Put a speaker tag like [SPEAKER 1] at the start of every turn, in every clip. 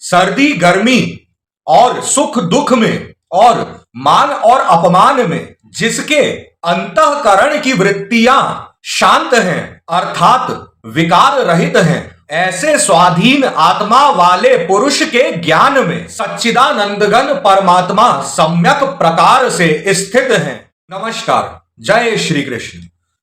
[SPEAKER 1] सर्दी गर्मी और सुख दुख में और मान और अपमान में जिसके अंतःकरण की वृत्तियां शांत हैं अर्थात विकार रहित हैं, ऐसे स्वाधीन आत्मा वाले पुरुष के ज्ञान में सच्चिदानंदघन परमात्मा सम्यक प्रकार से स्थित हैं। नमस्कार, जय श्री कृष्ण।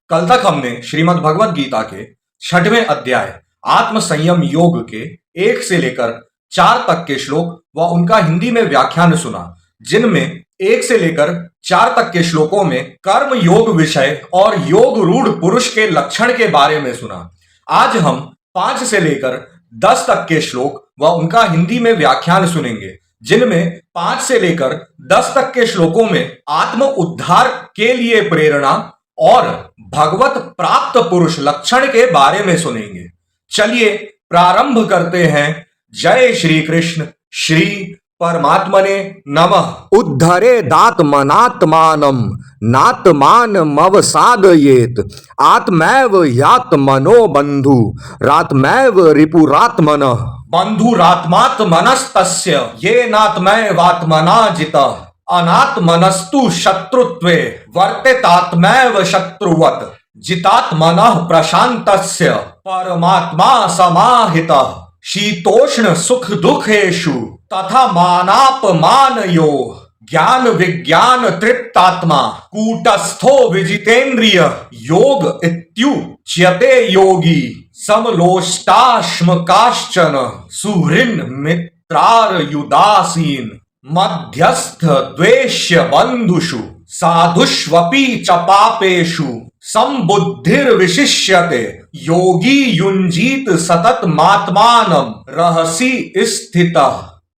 [SPEAKER 1] कल तक हमने श्रीमद् भगवद गीता के 6वें अध्याय आत्म संयम योग के 1 से लेकर 4 तक के श्लोक व उनका हिंदी में व्याख्यान सुना, जिनमें 1 से लेकर 4 तक के श्लोकों में कर्म योग विषय और योग रूढ़ पुरुष के लक्षण के बारे में सुना। आज हम 5 से लेकर 10 तक के श्लोक व उनका हिंदी में व्याख्यान सुनेंगे, जिनमें 5 से लेकर 10 तक के श्लोकों में आत्म उद्धार के लिए प्रेरणा और भगवत प्राप्त पुरुष लक्षण के बारे में सुनेंगे। चलिए प्रारंभ करते हैं। जय श्री कृष्ण। श्री परमात्मने नमः।
[SPEAKER 2] उद्धरेदात्मनात्मानं नात्मानमवसादयेत् आत्मैव ह्यात्मनो बन्धुरात्मैव रिपुरात्मनः।
[SPEAKER 1] बन्धुरात्मात्मनस्तस्य येनात्मैवात्मना जितः अनात्मनस्तु शत्रुत्वे वर्तेतात्मैव शत्रुवत् जितात्मनः प्रशान्तस्य परमात्मा समाहितः। शीतोष्ण सुख दुखेषु तथा मानापमानयोः ज्ञान विज्ञान तृप्तात्मा कूटस्थो विजितेन्द्रिय योग इत्युच्यते योगी समलोष्टाश्मकाश्चन सुहृन् मित्रार्युदासीन मध्यस्थ द्वेष्य बंधुषु साधुष्वपि च पापेषु संबुद्धिर्विशिष्यते योगी युञ्जीत सततमात्मानं रहसि स्थितः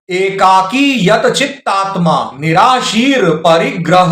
[SPEAKER 1] एकाकी यत चित्तात्मा निराशीर परिग्रह।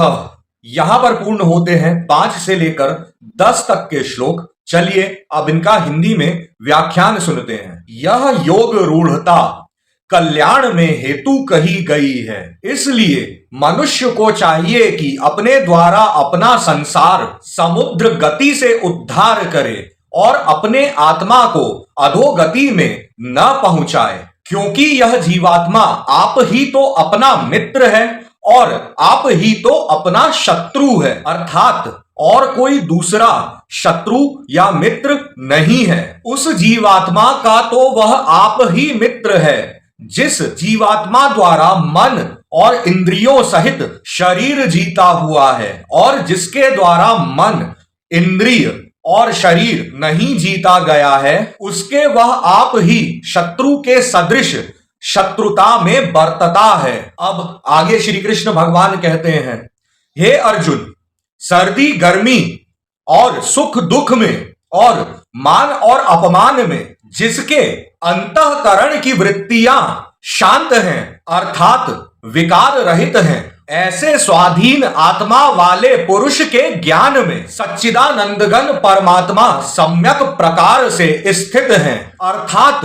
[SPEAKER 1] यहां पर पूर्ण होते हैं 5 से लेकर 10 तक के श्लोक। चलिए अब इनका हिंदी में व्याख्यान सुनते हैं। यह योग रूढ़ता कल्याण में हेतु कही गई है, इसलिए मनुष्य को चाहिए कि अपने द्वारा अपना संसार समुद्र गति से उद्धार करे और अपने आत्मा को अधोगति में न पहुंचाए, क्योंकि यह जीवात्मा आप ही तो अपना मित्र है और आप ही तो अपना शत्रु है, अर्थात और कोई दूसरा शत्रु या मित्र नहीं है। उस जीवात्मा का तो वह आप ही मित्र है जिस जीवात्मा द्वारा मन और इंद्रियों सहित शरीर जीता हुआ है, और जिसके द्वारा मन, इंद्रिय और शरीर नहीं जीता गया है, उसके वह आप ही शत्रु के सदृश शत्रुता में बरतता है। अब आगे श्री कृष्ण भगवान कहते हैं, हे अर्जुन, सर्दी गर्मी और सुख दुख में और मान और अपमान में जिसके अंतःकरण की वृत्तियां शांत हैं अर्थात विकार रहित हैं, ऐसे स्वाधीन आत्मा वाले पुरुष के ज्ञान में सच्चिदानंदघन परमात्मा सम्यक प्रकार से स्थित हैं, अर्थात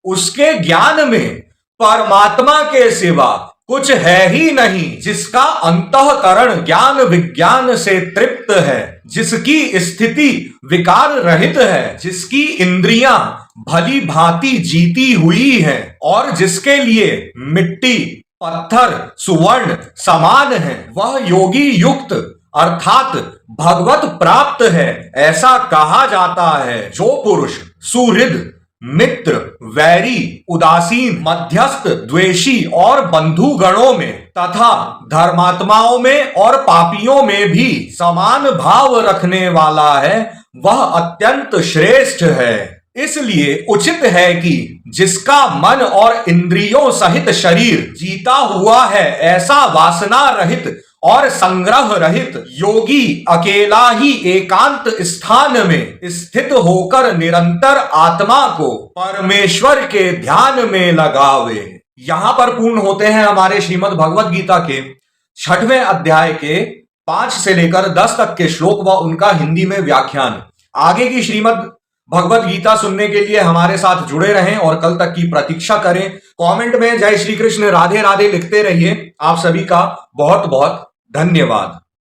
[SPEAKER 1] उसके ज्ञान में परमात्मा के सिवा कुछ है ही नहीं, जिसका अंतःकरण ज्ञान विज्ञान से तृप्त है, जिसकी स्थिति विकार रहित है, जिसकी इंद्रियां भली भांति जीती हुई हैं और जिसके लिए मिट्टी पत्थर सुवर्ण समान है, वह योगी युक्त अर्थात भगवत प्राप्त है, ऐसा कहा जाता है। जो पुरुष सुहृद मित्र वैरी उदासीन मध्यस्थ द्वेषी और बंधु गणों में तथा धर्मात्माओं में और पापियों में भी समान भाव रखने वाला है, वह अत्यंत श्रेष्ठ है। इसलिए उचित है कि जिसका मन और इंद्रियों सहित शरीर जीता हुआ है, ऐसा वासना रहित और संग्रह रहित योगी अकेला ही एकांत स्थान में स्थित होकर निरंतर आत्मा को परमेश्वर के ध्यान में लगावे। यहां पर पूर्ण होते हैं हमारे श्रीमद् भगवद गीता के 6वें अध्याय के 5 से लेकर 10 तक के श्लोक व उनका हिंदी में व्याख्यान। आगे की श्रीमद् भगवद गीता सुनने के लिए हमारे साथ जुड़े रहें और कल तक की प्रतीक्षा करें। कमेंट में जय श्री कृष्ण राधे राधे लिखते रहिए। आप सभी का बहुत बहुत धन्यवाद।